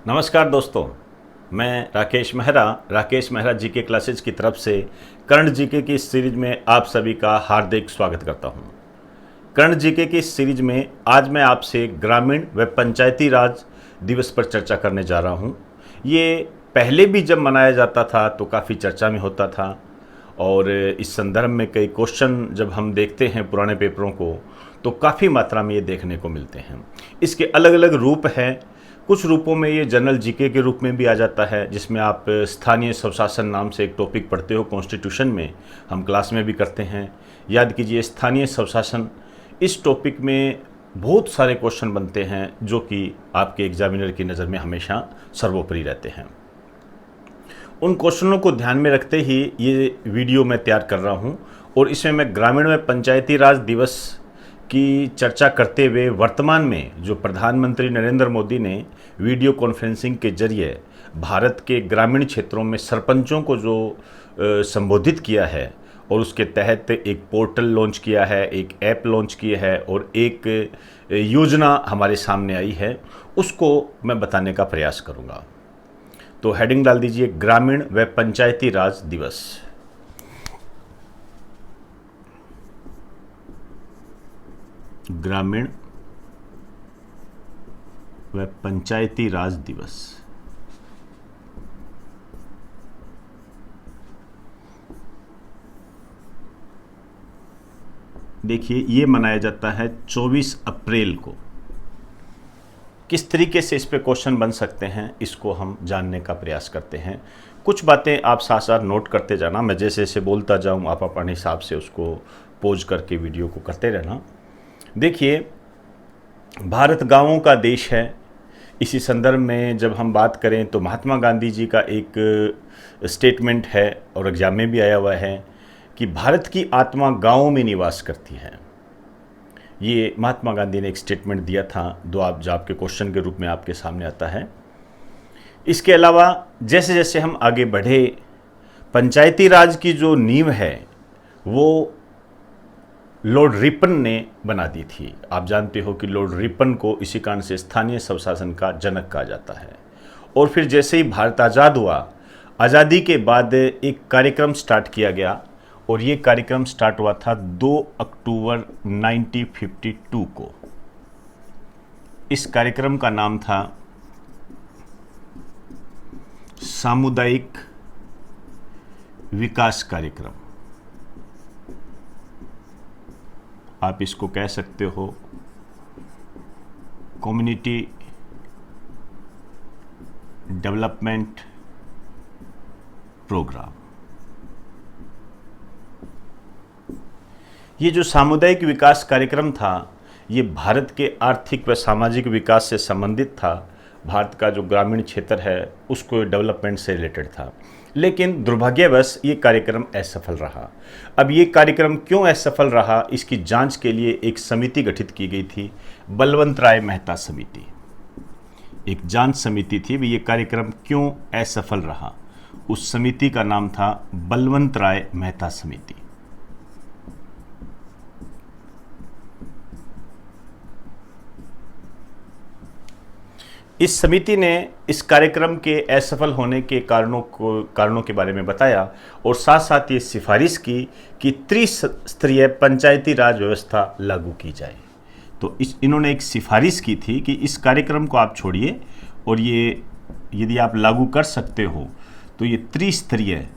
नमस्कार दोस्तों, मैं राकेश मेहरा जीके क्लासेज की तरफ से कर्ण जीके की इस सीरीज में आप सभी का हार्दिक स्वागत करता हूं। कर्ण जीके की इस सीरीज में आज मैं आपसे ग्रामीण व पंचायती राज दिवस पर चर्चा करने जा रहा हूं। ये पहले भी जब मनाया जाता था तो काफ़ी चर्चा में होता था और इस संदर्भ में कई क्वेश्चन जब हम देखते हैं पुराने पेपरों को तो काफ़ी मात्रा में ये देखने को मिलते हैं। इसके अलग अलग रूप हैं। कुछ रूपों में ये जनरल जीके के रूप में भी आ जाता है, जिसमें आप स्थानीय स्वशासन नाम से एक टॉपिक पढ़ते हो कॉन्स्टिट्यूशन में, हम क्लास में भी करते हैं। याद कीजिए, स्थानीय स्वशासन, इस टॉपिक में बहुत सारे क्वेश्चन बनते हैं जो कि आपके एग्जामिनर की नज़र में हमेशा सर्वोपरि रहते हैं। उन क्वेश्चनों को ध्यान में रखते ही ये वीडियो मैं तैयार कर रहा हूँ और इसमें मैं ग्रामीण व पंचायती राज दिवस की चर्चा करते हुए वर्तमान में जो प्रधानमंत्री नरेंद्र मोदी ने वीडियो कॉन्फ्रेंसिंग के जरिए भारत के ग्रामीण क्षेत्रों में सरपंचों को जो संबोधित किया है और उसके तहत एक पोर्टल लॉन्च किया है, एक ऐप लॉन्च किया है और एक योजना हमारे सामने आई है, उसको मैं बताने का प्रयास करूँगा। तो हेडिंग डाल दीजिए, ग्रामीण व पंचायती राज दिवस। ग्रामीण व पंचायती राज दिवस। देखिए, ये मनाया जाता है 24 अप्रैल को। किस तरीके से इस पे क्वेश्चन बन सकते हैं, इसको हम जानने का प्रयास करते हैं। कुछ बातें आप साथ साथ नोट करते जाना, मैं जैसे जैसे बोलता जाऊं आप अपने हिसाब से उसको पोज करके वीडियो को करते रहना। देखिए, भारत गांवों का देश है। इसी संदर्भ में जब हम बात करें तो महात्मा गांधी जी का एक स्टेटमेंट है और एग्जाम में भी आया हुआ है कि भारत की आत्मा गांवों में निवास करती है। ये महात्मा गांधी ने एक स्टेटमेंट दिया था, जो आपके क्वेश्चन के रूप में आपके सामने आता है। इसके अलावा जैसे जैसे हम आगे बढ़े, पंचायती राज की जो नींव है वो लॉर्ड रिपन ने बना दी थी। आप जानते हो कि लॉर्ड रिपन को इसी कारण से स्थानीय स्वशासन का जनक कहा जाता है। और फिर जैसे ही भारत आज़ाद हुआ, आज़ादी के बाद एक कार्यक्रम स्टार्ट किया गया और ये कार्यक्रम स्टार्ट हुआ था 2 अक्टूबर 1952 को। इस कार्यक्रम का नाम था सामुदायिक विकास कार्यक्रम। आप इसको कह सकते हो कम्युनिटी डेवलपमेंट प्रोग्राम। ये जो सामुदायिक विकास कार्यक्रम था, ये भारत के आर्थिक व सामाजिक विकास से संबंधित था। भारत का जो ग्रामीण क्षेत्र है उसको डेवलपमेंट से रिलेटेड था। लेकिन दुर्भाग्यवश ये कार्यक्रम असफल रहा। अब ये कार्यक्रम क्यों असफल रहा, इसकी जांच के लिए एक समिति गठित की गई थी, बलवंत राय मेहता समिति। एक जांच समिति थी भी ये कार्यक्रम क्यों असफल रहा। उस समिति का नाम था बलवंत राय मेहता समिति। इस समिति ने इस कार्यक्रम के असफल होने के कारणों के बारे में बताया और साथ साथ ये सिफारिश की कि त्रिस्तरीय पंचायती राज व्यवस्था लागू की जाए। तो इन्होंने एक सिफारिश की थी कि इस कार्यक्रम को आप छोड़िए और ये यदि आप लागू कर सकते हो तो ये त्रिस्तरीय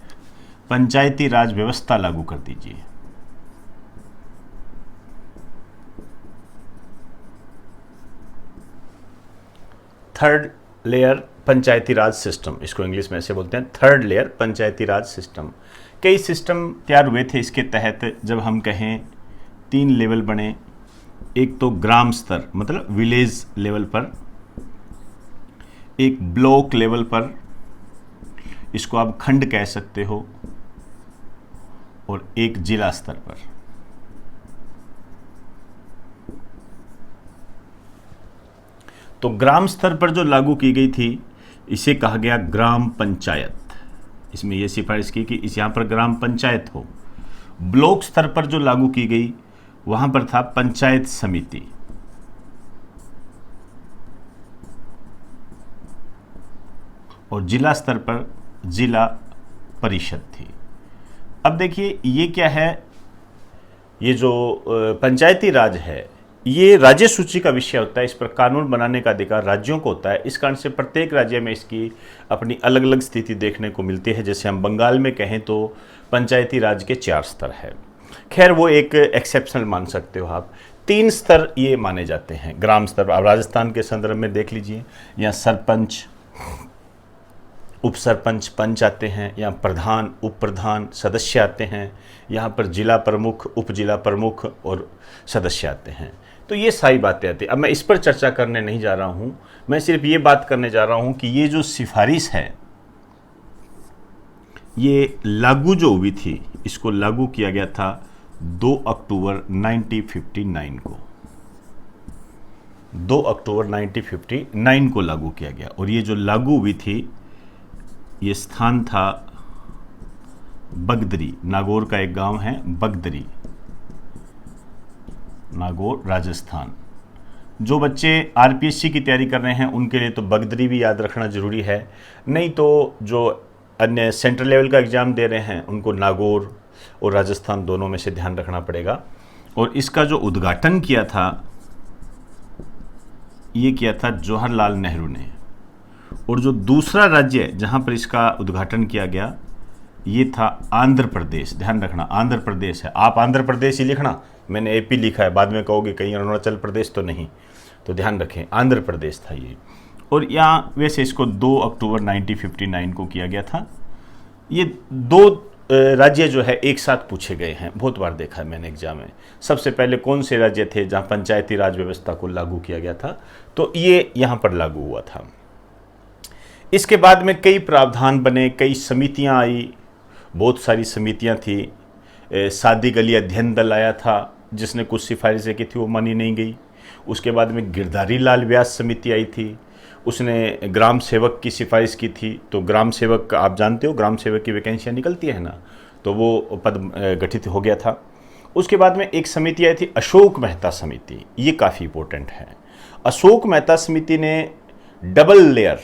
पंचायती राज व्यवस्था लागू कर दीजिए। थर्ड लेयर पंचायती राज सिस्टम, इसको इंग्लिश में ऐसे बोलते हैं, थर्ड लेयर पंचायती राज सिस्टम। कई सिस्टम तैयार हुए थे इसके तहत। जब हम कहें 3 लेवल बने, एक तो ग्राम स्तर मतलब विलेज लेवल पर, एक ब्लॉक लेवल पर, इसको आप खंड कह सकते हो, और एक जिला स्तर पर। तो ग्राम स्तर पर जो लागू की गई थी इसे कहा गया ग्राम पंचायत। इसमें यह सिफारिश की कि इस यहाँ पर ग्राम पंचायत हो। ब्लॉक स्तर पर जो लागू की गई वहाँ पर था पंचायत समिति। और जिला स्तर पर जिला परिषद थी। अब देखिए ये क्या है, ये जो पंचायती राज है ये राज्य सूची का विषय होता है, इस पर कानून बनाने का अधिकार राज्यों को होता है। इस कारण से प्रत्येक राज्य में इसकी अपनी अलग अलग स्थिति देखने को मिलती है। जैसे हम बंगाल में कहें तो पंचायती राज के 4 स्तर है, खैर वो एक एक्सेप्शनल मान सकते हो आप। 3 स्तर ये माने जाते हैं ग्राम स्तर। अब राजस्थान के संदर्भ में देख लीजिए, यहाँ सरपंच, उप सरपंच, पंच आते हैं, यहाँ प्रधान, उप प्रधान, सदस्य आते हैं, यहाँ पर जिला प्रमुख, उप जिला प्रमुख और सदस्य आते हैं। तो ये सारी बातें आती हैं। अब मैं इस पर चर्चा करने नहीं जा रहा हूँ, मैं सिर्फ ये बात करने जा रहा हूँ कि ये जो सिफारिश है ये लागू जो हुई थी, इसको लागू किया गया था 2 अक्टूबर 1959 को। 2 अक्टूबर 1959 को लागू किया गया। और ये जो लागू हुई थी ये स्थान था बगदरी, नागौर का एक गांव है बगदरी, नागौर राजस्थान। जो बच्चे आरपीएससी की तैयारी कर रहे हैं उनके लिए तो बगदरी भी याद रखना जरूरी है, नहीं तो जो अन्य सेंट्रल लेवल का एग्जाम दे रहे हैं उनको नागौर और राजस्थान दोनों में से ध्यान रखना पड़ेगा। और इसका जो उद्घाटन किया था ये किया था जवाहरलाल नेहरू ने। और जो दूसरा राज्य जहां पर इसका उद्घाटन किया गया ये था आंध्र प्रदेश। ध्यान रखना आंध्र प्रदेश है, आप आंध्र प्रदेश ही लिखना, मैंने एपी लिखा है, बाद में कहोगे कहीं अरुणाचल प्रदेश तो नहीं, तो ध्यान रखें आंध्र प्रदेश था ये। और यहाँ वैसे इसको 2 अक्टूबर 1959 को किया गया था। ये 2 राज्य जो है एक साथ पूछे गए हैं, बहुत बार देखा है मैंने एग्जाम में। सबसे पहले कौन से राज्य थे जहाँ पंचायती राज व्यवस्था को लागू किया गया था, तो ये यहाँ पर लागू हुआ था। इसके बाद में कई प्रावधान बने, कई समितियाँ आई, बहुत सारी समितियाँ थी। सादी गली अध्ययन दल आया था जिसने कुछ सिफारिशें की थी, वो मानी नहीं गई। उसके बाद में गिरधारी लाल व्यास समिति आई थी, उसने ग्राम सेवक की सिफारिश की थी। तो ग्राम सेवक आप जानते हो, ग्राम सेवक की वैकेंसियाँ निकलती है ना, तो वो पद गठित हो गया था। उसके बाद में एक समिति आई थी अशोक मेहता समिति, ये काफ़ी इंपॉर्टेंट है। अशोक मेहता समिति ने डबल लेयर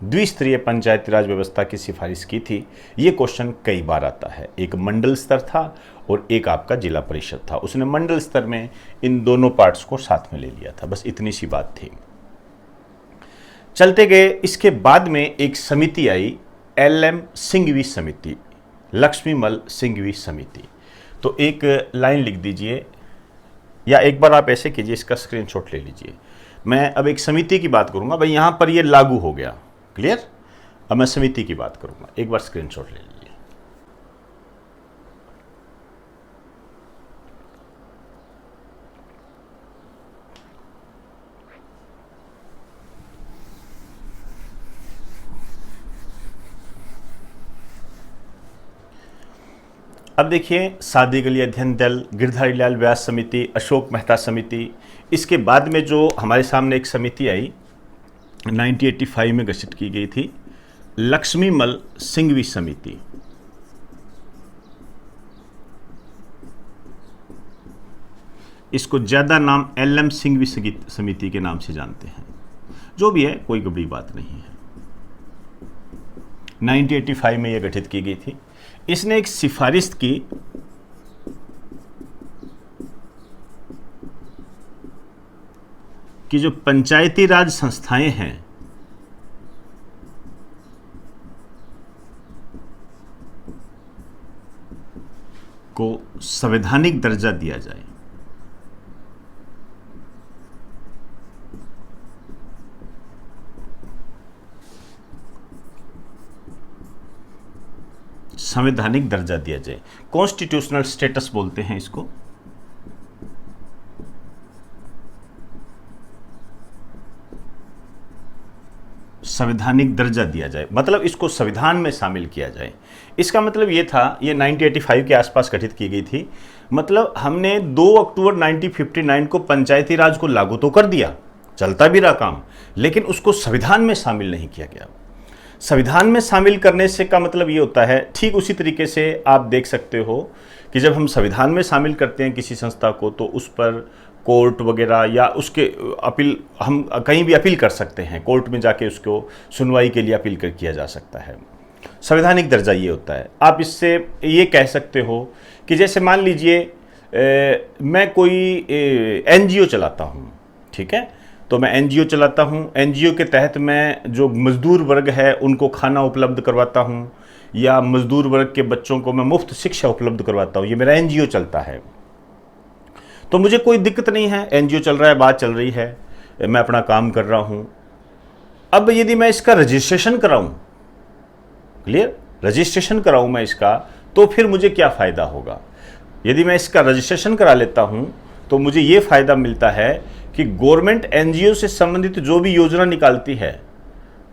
द्विस्तरीय पंचायती राज व्यवस्था की सिफारिश की थी। ये क्वेश्चन कई बार आता है, एक मंडल स्तर था और एक आपका जिला परिषद था। उसने मंडल स्तर में इन दोनों पार्ट्स को साथ में ले लिया था, बस इतनी सी बात थी। चलते गए, इसके बाद में एक समिति आई LM सिंघवी समिति, लक्ष्मीमल सिंघवी समिति। तो एक लाइन लिख दीजिए या एक बार आप ऐसे कीजिए, इसका स्क्रीनशॉट ले लीजिए। मैं अब एक समिति की बात करूंगा, भाई यहां पर ये लागू हो गया, क्लियर। अब मैं समिति की बात करूंगा, एक बार स्क्रीनशॉट ले लीजिए। अब देखिए, सादी गली अध्ययन दल, गिरधारी लाल व्यास समिति, अशोक मेहता समिति। इसके बाद में जो हमारे सामने एक समिति आई 1985 में गठित की गई थी, लक्ष्मीमल सिंघवी समिति। इसको ज़्यादा नाम LM सिंघवी समिति के नाम से जानते हैं। जो भी है, कोई बड़ी बात नहीं है। 1985 में यह गठित की गई थी। इसने एक सिफारिश की कि जो पंचायती राज संस्थाएं हैं को संवैधानिक दर्जा दिया जाए। संवैधानिक दर्जा दिया जाए, कॉन्स्टिट्यूशनल स्टेटस बोलते हैं इसको। संवैधानिक दर्जा दिया जाए, मतलब इसको संविधान में शामिल किया जाए। इसका मतलब ये था, ये 1985 के आसपास गठित की गई थी। मतलब हमने 2 अक्टूबर 1959 को पंचायती राज को लागू तो कर दिया, चलता भी रहा काम, लेकिन उसको संविधान में शामिल नहीं किया गया। संविधान में शामिल करने से का मतलब ये होता है, ठीक उसी तरीके से आप देख सकते हो कि जब हम संविधान में शामिल करते हैं किसी संस्था को, तो उस पर कोर्ट वगैरह या उसके अपील, हम कहीं भी अपील कर सकते हैं, कोर्ट में जाके उसको सुनवाई के लिए अपील किया जा सकता है। संवैधानिक दर्जा ये होता है। आप इससे ये कह सकते हो कि जैसे मान लीजिए मैं कोई एनजीओ चलाता हूँ, ठीक है, तो मैं एनजीओ चलाता हूँ, एनजीओ के तहत मैं जो मज़दूर वर्ग है उनको खाना उपलब्ध करवाता हूँ, या मज़दूर वर्ग के बच्चों को मैं मुफ्त शिक्षा उपलब्ध करवाता हूँ, ये मेरा एनजीओ चलता है। तो मुझे कोई दिक्कत नहीं है, एनजीओ चल रहा है, बात चल रही है, मैं अपना काम कर रहा हूँ। अब यदि मैं इसका रजिस्ट्रेशन कराऊँ, क्लियर, रजिस्ट्रेशन कराऊँ मैं इसका, तो फिर मुझे क्या फ़ायदा होगा? यदि मैं इसका रजिस्ट्रेशन करा लेता हूँ तो मुझे ये फ़ायदा मिलता है कि गवर्नमेंट एनजीओ से संबंधित जो भी योजना निकालती है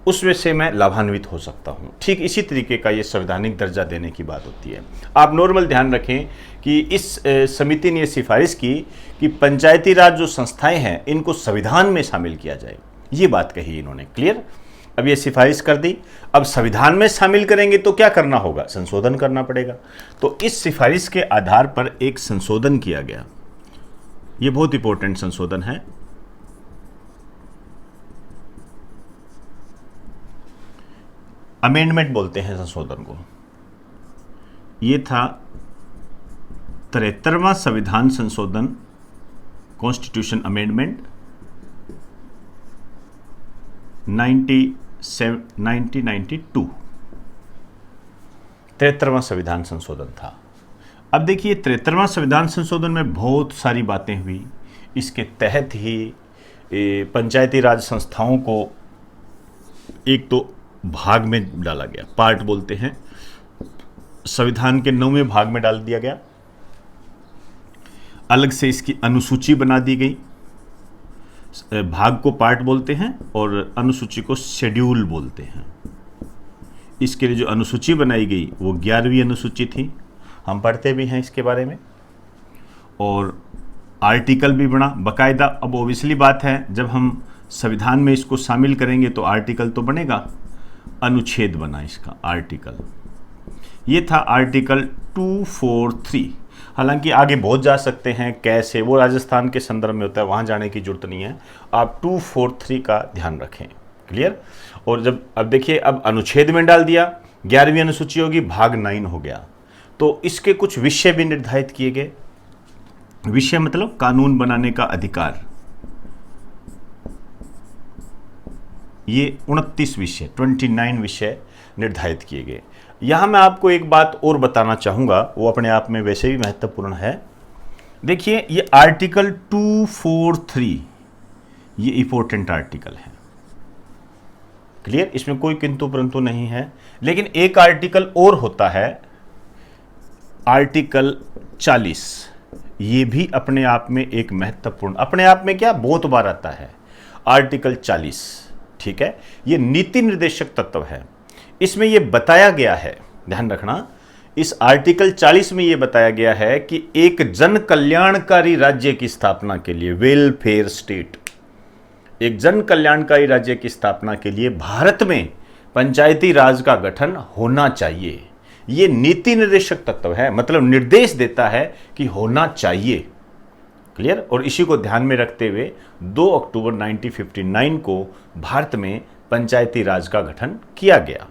उसमें से मैं लाभान्वित हो सकता हूँ। ठीक इसी तरीके का ये संवैधानिक दर्जा देने की बात होती है। आप नॉर्मल ध्यान रखें कि इस समिति ने सिफारिश की कि पंचायती राज जो संस्थाएं हैं इनको संविधान में शामिल किया जाए, ये बात कही इन्होंने, क्लियर। अब ये सिफारिश कर दी, अब संविधान में शामिल करेंगे तो क्या करना होगा? संशोधन करना पड़ेगा। तो इस सिफारिश के आधार पर एक संशोधन किया गया, ये बहुत इंपॉर्टेंट संशोधन है। अमेंडमेंट बोलते हैं संशोधन को। ये था 73वां संविधान संशोधन, कॉन्स्टिट्यूशन अमेंडमेंट 1992, 73वां संविधान संशोधन था। अब देखिए 73वां संविधान संशोधन में बहुत सारी बातें हुई। इसके तहत ही पंचायती राज संस्थाओं को एक तो भाग में डाला गया, पार्ट बोलते हैं, संविधान के 9वें भाग में डाल दिया गया। अलग से इसकी अनुसूची बना दी गई। भाग को पार्ट बोलते हैं और अनुसूची को शेड्यूल बोलते हैं। इसके लिए जो अनुसूची बनाई गई वो 11वीं अनुसूची थी, हम पढ़ते भी हैं इसके बारे में। और आर्टिकल भी बना बाकायदा। अब ओबियसली बात है, जब हम संविधान में इसको शामिल करेंगे तो आर्टिकल तो बनेगा, अनुच्छेद बना इसका आर्टिकल। ये था आर्टिकल 243। हालांकि आगे बहुत जा सकते हैं, कैसे, वो राजस्थान के संदर्भ में होता है, वहाँ जाने की जरूरत नहीं है। आप 243 का ध्यान रखें, क्लियर। और जब अब देखिए, अब अनुच्छेद में डाल दिया, 11वीं अनुसूची होगी, भाग 9 हो गया। तो इसके कुछ विषय भी निर्धारित किए गए। विषय मतलब कानून बनाने का अधिकार। ये 29 विषय, 29 विषय निर्धारित किए गए। यहां मैं आपको एक बात और बताना चाहूंगा, वो अपने आप में वैसे भी महत्वपूर्ण है। देखिए ये आर्टिकल 243 ये इंपॉर्टेंट आर्टिकल है, क्लियर, इसमें कोई किंतु परंतु नहीं है। लेकिन एक आर्टिकल और होता है, आर्टिकल 40। ये भी अपने आप में एक महत्वपूर्ण, अपने आप में क्या, बहुत बार आता है आर्टिकल 40, ठीक है। ये नीति निर्देशक तत्व है। इसमें यह बताया गया है, ध्यान रखना, इस आर्टिकल 40 में यह बताया गया है कि एक जन कल्याणकारी राज्य की स्थापना के लिए, वेलफेयर स्टेट, एक जन कल्याणकारी राज्य की स्थापना के लिए भारत में पंचायती राज का गठन होना चाहिए। यह नीति निर्देशक तत्व है, मतलब निर्देश देता है कि होना चाहिए, क्लियर। और इसी को ध्यान में रखते हुए 2 अक्टूबर 1959 को भारत में पंचायती राज का गठन किया गया,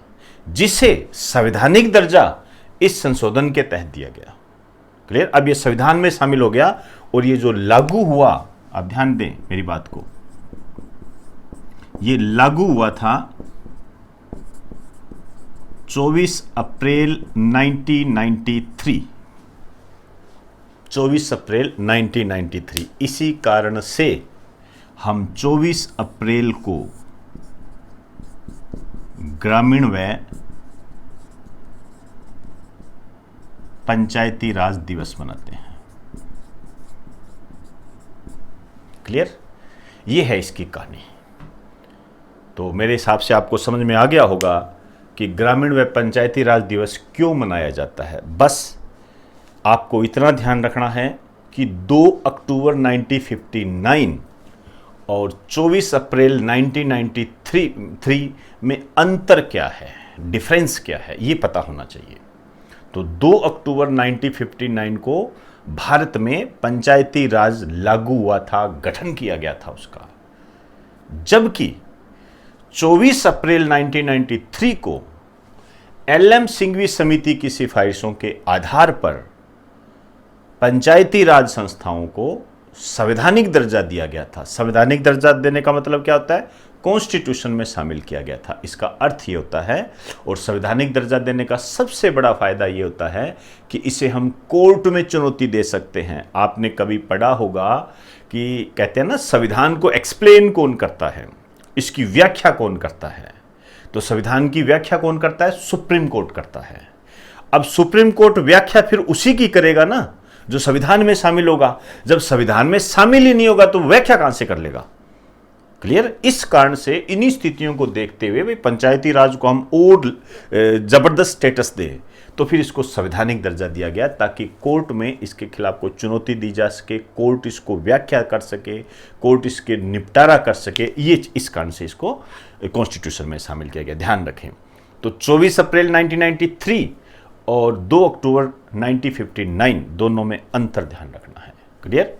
जिसे संवैधानिक दर्जा इस संशोधन के तहत दिया गया, क्लियर। अब ये संविधान में शामिल हो गया और ये जो लागू हुआ, आप ध्यान दें मेरी बात को, ये लागू हुआ था 24 अप्रैल 1993, 24 अप्रैल 1993। इसी कारण से हम 24 अप्रैल को ग्रामीण व पंचायती राज दिवस मनाते हैं, क्लियर। ये है इसकी कहानी। तो मेरे हिसाब से आपको समझ में आ गया होगा कि ग्रामीण व पंचायती राज दिवस क्यों मनाया जाता है। बस आपको इतना ध्यान रखना है कि 2 अक्टूबर 1959 और 24 अप्रैल 1993 में अंतर क्या है, डिफरेंस क्या है, ये पता होना चाहिए। तो 2 अक्टूबर 1959 को भारत में पंचायती राज लागू हुआ था, गठन किया गया था उसका। जबकि 24 अप्रैल 1993 को एल.एम. सिंघवी समिति की सिफारिशों के आधार पर पंचायती राज संस्थाओं को संवैधानिक दर्जा दिया गया था। संवैधानिक दर्जा देने का मतलब क्या होता है? कॉन्स्टिट्यूशन में शामिल किया गया था, इसका अर्थ ये होता है। और संवैधानिक दर्जा देने का सबसे बड़ा फायदा ये होता है कि इसे हम कोर्ट में चुनौती दे सकते हैं। आपने कभी पढ़ा होगा कि कहते हैं ना, संविधान को एक्सप्लेन कौन करता है, इसकी व्याख्या कौन करता है? तो संविधान की व्याख्या कौन करता है? सुप्रीम कोर्ट करता है। अब सुप्रीम कोर्ट व्याख्या फिर उसी की करेगा ना जो संविधान में शामिल होगा। जब संविधान में शामिल ही नहीं होगा तो व्याख्या कहां से कर लेगा? क्लियर? इस कारण से इन्हीं स्थितियों को देखते हुए भाई पंचायती राज को हम और जबरदस्त स्टेटस दे, तो फिर इसको संवैधानिक दर्जा दिया गया ताकि कोर्ट में इसके खिलाफ कोई चुनौती दी जा सके, कोर्ट इसको व्याख्या कर सके, कोर्ट इसके निपटारा कर सके। ये इस कारण से इसको कॉन्स्टिट्यूशन में शामिल किया गया। ध्यान रखें। तो 24 अप्रैल 1993 और 2 अक्टूबर 1959 दोनों में अंतर ध्यान रखना है। क्लियर?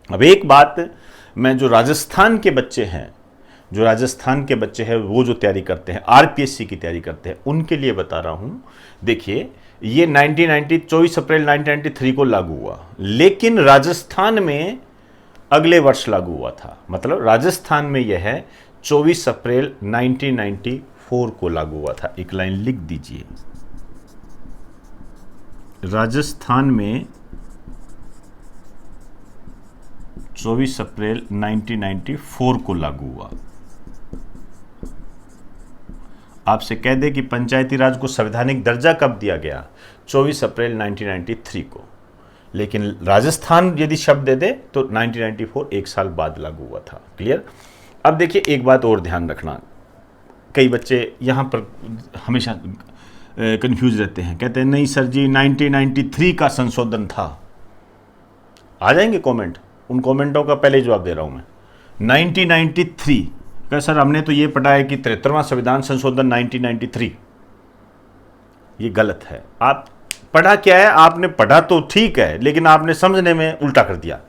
अब एक बात मैं जो राजस्थान के बच्चे हैं, वो जो तैयारी करते हैं, आरपीएससी की तैयारी करते हैं, उनके लिए बता रहा हूं। देखिए, ये 24 अप्रैल 1993 को लागू हुआ, लेकिन राजस्थान में अगले वर्ष लागू हुआ था। मतलब राजस्थान में यह है 24 अप्रैल 1994 को लागू हुआ था। एक लाइन लिख दीजिए, राजस्थान में 24 अप्रैल 1994 को लागू हुआ। आपसे कह दे कि पंचायती राज को संवैधानिक दर्जा कब दिया गया? 24 अप्रैल 1993 को। लेकिन राजस्थान यदि शब्द दे दे तो 1994 एक साल बाद लागू हुआ था। क्लियर? अब देखिए, एक बात और ध्यान रखना, कई बच्चे यहां पर हमेशा कंफ्यूज रहते हैं, कहते हैं नहीं सर जी 1993 का संशोधन था। आ जाएंगे कमेंट, उन कमेंटों का पहले जवाब दे रहा हूं मैं। 1993 का सर हमने तो ये पढ़ा है कि 73वां संविधान संशोधन 1993। ये गलत है। आप पढ़ा क्या है? आपने पढ़ा तो ठीक है, लेकिन आपने समझने में उल्टा कर दिया।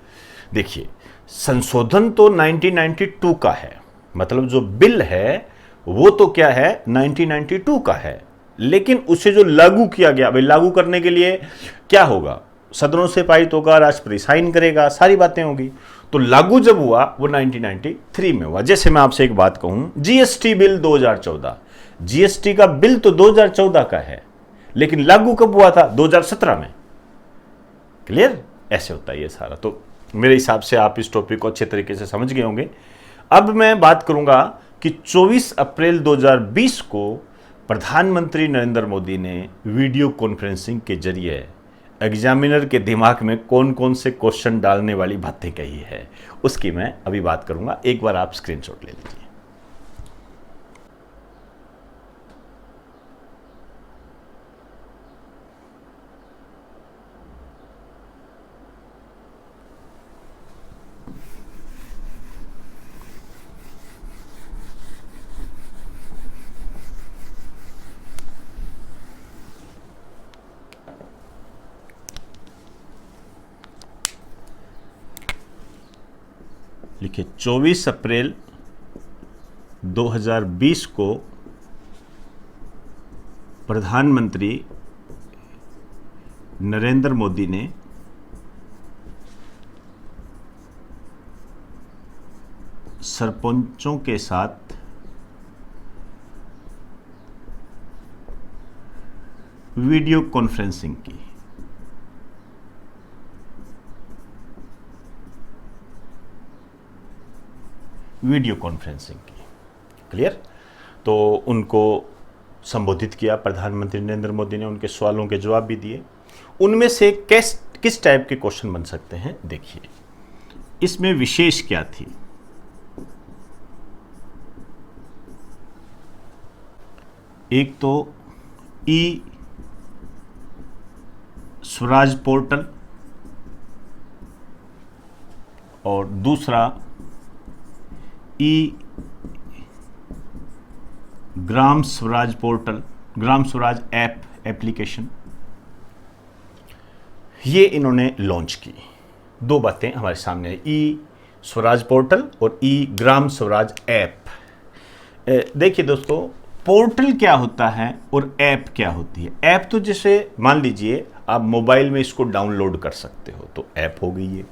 देखिए, संशोधन तो 1992 का है, मतलब जो बिल है वो तो क्या है 1992 का है, लेकिन उसे जो लागू किया गया, भाई लागू करने के लिए क्या होगा? सदनों से पारित होगा, राष्ट्रपति साइन करेगा, सारी बातें होगी। तो लागू जब हुआ वो 1993 में हुआ। जैसे मैं आपसे एक बात कहूं, जीएसटी बिल 2014, जीएसटी का बिल तो 2014 का है, लेकिन लागू कब हुआ था? 2017 में। क्लियर? ऐसे होता है ये सारा। तो मेरे हिसाब से आप इस टॉपिक को अच्छे तरीके से समझ गए होंगे। अब मैं बात करूंगा कि 24 अप्रैल 2020 को प्रधानमंत्री नरेंद्र मोदी ने वीडियो कॉन्फ्रेंसिंग के जरिए एग्जामिनर के दिमाग में कौन कौन से क्वेश्चन डालने वाली बातें कही है, उसकी मैं अभी बात करूंगा। एक बार आप स्क्रीनशॉट ले लीजिए। लिखिए, 24 अप्रैल 2020 को प्रधानमंत्री नरेंद्र मोदी ने सरपंचों के साथ वीडियो कॉन्फ्रेंसिंग की। वीडियो कॉन्फ्रेंसिंग की। क्लियर? तो उनको संबोधित किया प्रधानमंत्री नरेंद्र मोदी ने, उनके सवालों के जवाब भी दिए। उनमें से किस टाइप के क्वेश्चन बन सकते हैं, देखिए इसमें विशेष क्या थी। एक तो ई स्वराज पोर्टल और दूसरा ई Gram Swaraj portal, Gram Swaraj app application. ये इन्होंने लॉन्च की। दो बातें हमारे सामने आई, ई स्वराज पोर्टल और ई ग्राम स्वराज ऐप। देखिए दोस्तों, पोर्टल क्या होता है और ऐप क्या होती है। ऐप तो जैसे मान लीजिए आप मोबाइल में इसको डाउनलोड कर सकते हो, तो ऐप हो गई ये,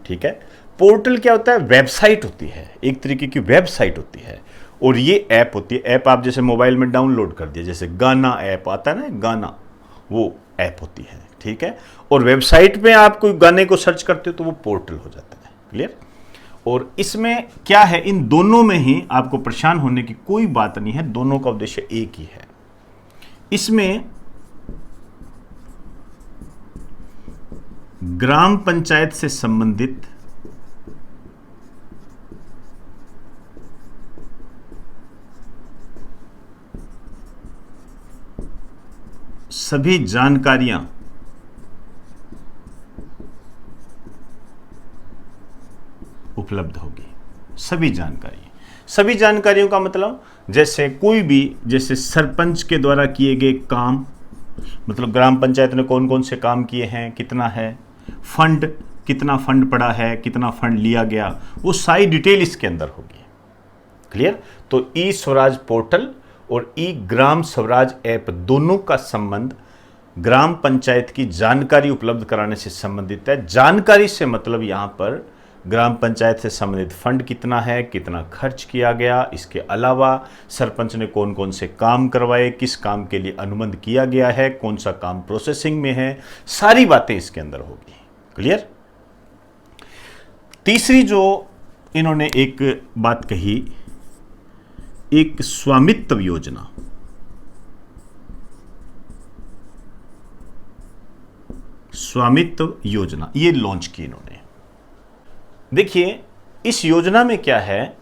ठीक है। पोर्टल क्या होता है, वेबसाइट होती है, एक तरीके की वेबसाइट होती है, और ये ऐप होती है। ऐप आप जैसे मोबाइल में डाउनलोड कर दिया, जैसे गाना ऐप आता है ना, गाना, वो ऐप होती है, ठीक है। और वेबसाइट में आप कोई गाने को सर्च करते हो तो वो पोर्टल हो जाता है। क्लियर। और इसमें क्या है, इन दोनों में ही आपको परेशान होने की कोई बात नहीं है, दोनों का उद्देश्य एक ही है। इसमें ग्राम पंचायत से संबंधित सभी जानकारियां उपलब्ध होगी। सभी जानकारियों का मतलब जैसे कोई भी, जैसे सरपंच के द्वारा किए गए काम, मतलब ग्राम पंचायत ने कौन कौन से काम किए हैं, कितना है फंड, कितना फंड पड़ा है, कितना फंड लिया गया, वो सारी डिटेल इसके अंदर होगी। क्लियर। तो ई स्वराज पोर्टल और ई ग्राम स्वराज ऐप दोनों का संबंध ग्राम पंचायत की जानकारी उपलब्ध कराने से संबंधित है। जानकारी से मतलब यहां पर ग्राम पंचायत से संबंधित फंड कितना है, कितना खर्च किया गया, इसके अलावा सरपंच ने कौन कौन से काम करवाए, किस काम के लिए अनुबंध किया गया है, कौन सा काम प्रोसेसिंग में है, सारी बातें इसके अंदर होगी। क्लियर। तीसरी जो इन्होंने एक बात कही, एक स्वामित्व योजना। स्वामित्व योजना ये लॉन्च की इन्होंने। देखिए, इस योजना में क्या है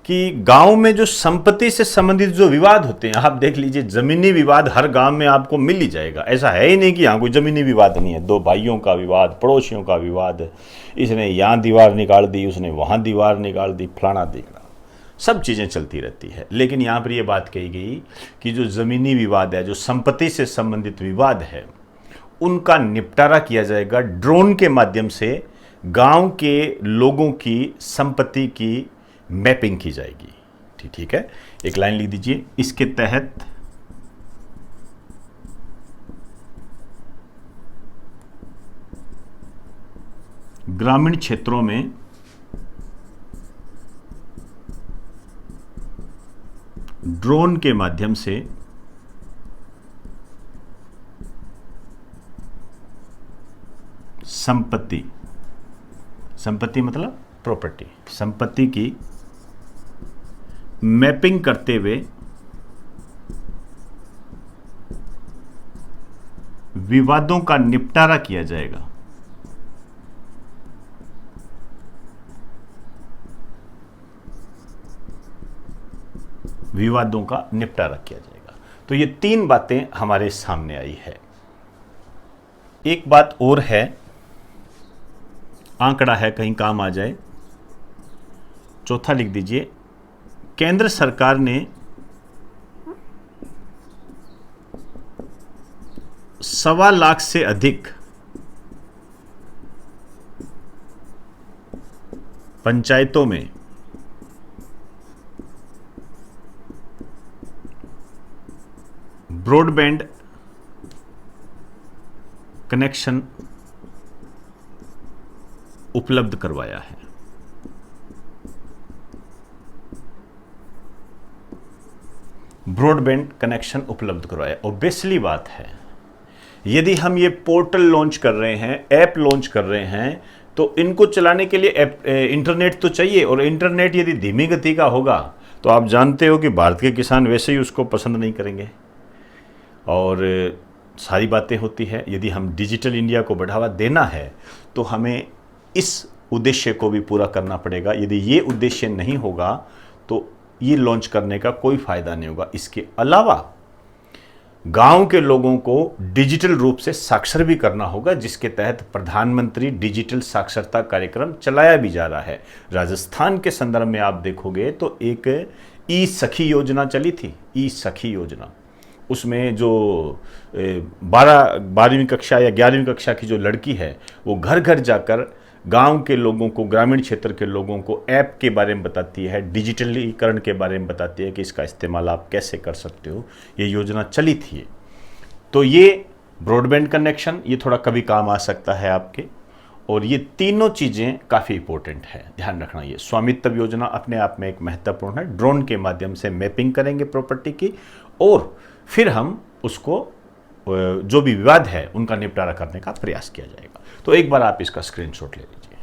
कि गांव में जो संपत्ति से संबंधित जो विवाद होते हैं, आप देख लीजिए, जमीनी विवाद हर गांव में आपको मिल ही जाएगा। ऐसा है ही नहीं कि यहाँ कोई जमीनी विवाद नहीं है। दो भाइयों का विवाद, पड़ोसियों का विवाद, इसने यहाँ दीवार निकाल दी, उसने वहाँ दीवार निकाल दी, फलाना देखना, सब चीज़ें चलती रहती है। लेकिन यहाँ पर यह बात कही गई कि जो ज़मीनी विवाद है, जो संपत्ति से संबंधित विवाद है, उनका निपटारा किया जाएगा ड्रोन के माध्यम से। गांव के लोगों की संपत्ति की मैपिंग की जाएगी। ठीक है, एक लाइन लिख दीजिए। इसके तहत ग्रामीण क्षेत्रों में ड्रोन के माध्यम से संपत्ति मतलब प्रॉपर्टी, संपत्ति की मैपिंग करते हुए विवादों का निपटारा किया जाएगा। विवादों का निपटारा किया जाएगा। तो ये तीन बातें हमारे सामने आई है। एक बात और है, आंकड़ा है, कहीं काम आ जाए। चौथा लिख दीजिए। केंद्र सरकार ने 1.25 लाख से अधिक पंचायतों में ब्रॉडबैंड कनेक्शन उपलब्ध करवाया है। ब्रॉडबैंड कनेक्शन उपलब्ध करवाया। ऑब्वियसली बात है, यदि हम ये पोर्टल लॉन्च कर रहे हैं, ऐप लॉन्च कर रहे हैं, तो इनको चलाने के लिए इंटरनेट तो चाहिए। और इंटरनेट यदि धीमी गति का होगा तो आप जानते हो कि भारत के किसान वैसे ही उसको पसंद नहीं करेंगे। और सारी बातें होती है, यदि हम डिजिटल इंडिया को बढ़ावा देना है तो हमें इस उद्देश्य को भी पूरा करना पड़ेगा। यदि ये उद्देश्य नहीं होगा तो ये लॉन्च करने का कोई फायदा नहीं होगा। इसके अलावा गांव के लोगों को डिजिटल रूप से साक्षर भी करना होगा, जिसके तहत प्रधानमंत्री डिजिटल साक्षरता कार्यक्रम चलाया भी जा रहा है। राजस्थान के संदर्भ में आप देखोगे तो एक ई सखी योजना चली थी, ई सखी योजना, उसमें जो 12वीं कक्षा या 11वीं कक्षा की जो लड़की है वो घर घर जाकर गांव के लोगों को, ग्रामीण क्षेत्र के लोगों को ऐप के बारे में बताती है, डिजिटलीकरण के बारे में बताती है कि इसका इस्तेमाल आप कैसे कर सकते हो। ये योजना चली थी। तो ये ब्रॉडबैंड कनेक्शन, ये थोड़ा कभी काम आ सकता है आपके। और ये तीनों चीज़ें काफ़ी इंपॉर्टेंट है, ध्यान रखना। ये स्वामित्व योजना अपने आप में एक महत्वपूर्ण है। ड्रोन के माध्यम से मैपिंग करेंगे प्रॉपर्टी की और फिर हम उसको जो भी विवाद है उनका निपटारा करने का प्रयास किया जाएगा। तो एक बार आप इसका स्क्रीनशॉट ले लीजिए।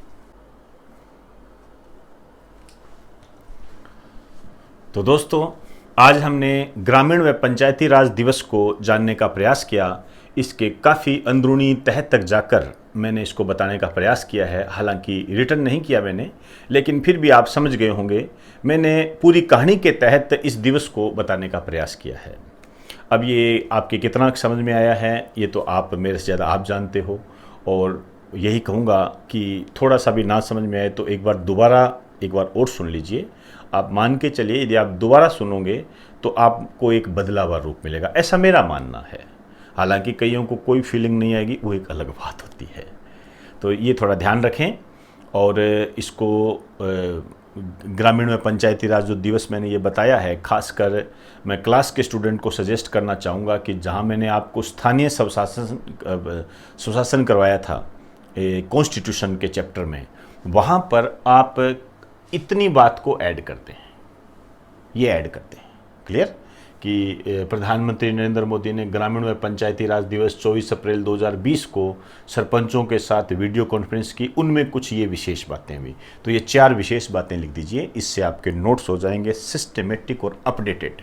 तो दोस्तों, आज हमने ग्रामीण व पंचायती राज दिवस को जानने का प्रयास किया। इसके काफ़ी अंदरूनी तह तक जाकर मैंने इसको बताने का प्रयास किया है। हालांकि रिटर्न नहीं किया मैंने, लेकिन फिर भी आप समझ गए होंगे मैंने पूरी कहानी के तहत इस दिवस को बताने का प्रयास किया है। अब ये आपके कितना समझ में आया है ये तो आप मेरे से ज़्यादा आप जानते हो, और यही कहूँगा कि थोड़ा सा भी ना समझ में आए तो एक बार और सुन लीजिए। आप मान के चलिए, यदि आप दोबारा सुनोगे तो आपको एक बदला हुआ रूप मिलेगा, ऐसा मेरा मानना है। हालांकि कईयों को कोई फीलिंग नहीं आएगी, वो एक अलग बात होती है। तो ये थोड़ा ध्यान रखें। और इसको ग्रामीण में पंचायती राज जो दिवस मैंने ये बताया है, खासकर मैं क्लास के स्टूडेंट को सजेस्ट करना चाहूँगा कि जहाँ मैंने आपको स्थानीय सुशासन करवाया था कॉन्स्टिट्यूशन के चैप्टर में, वहाँ पर आप इतनी बात को ऐड करते हैं, ये ऐड करते हैं। क्लियर कि प्रधानमंत्री नरेंद्र मोदी ने ग्रामीण व पंचायती राज दिवस 24 अप्रैल 2020 को सरपंचों के साथ वीडियो कॉन्फ्रेंस की, उनमें कुछ ये विशेष बातें हुई। तो ये 4 विशेष बातें लिख दीजिए, इससे आपके नोट्स हो जाएंगे सिस्टमेटिक और अपडेटेड।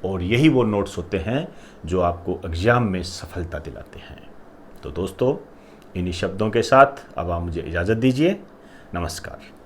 और यही वो नोट्स होते हैं जो आपको एग्जाम में सफलता दिलाते हैं। तो दोस्तों, इन्हीं शब्दों के साथ अब आप मुझे इजाज़त दीजिए। नमस्कार।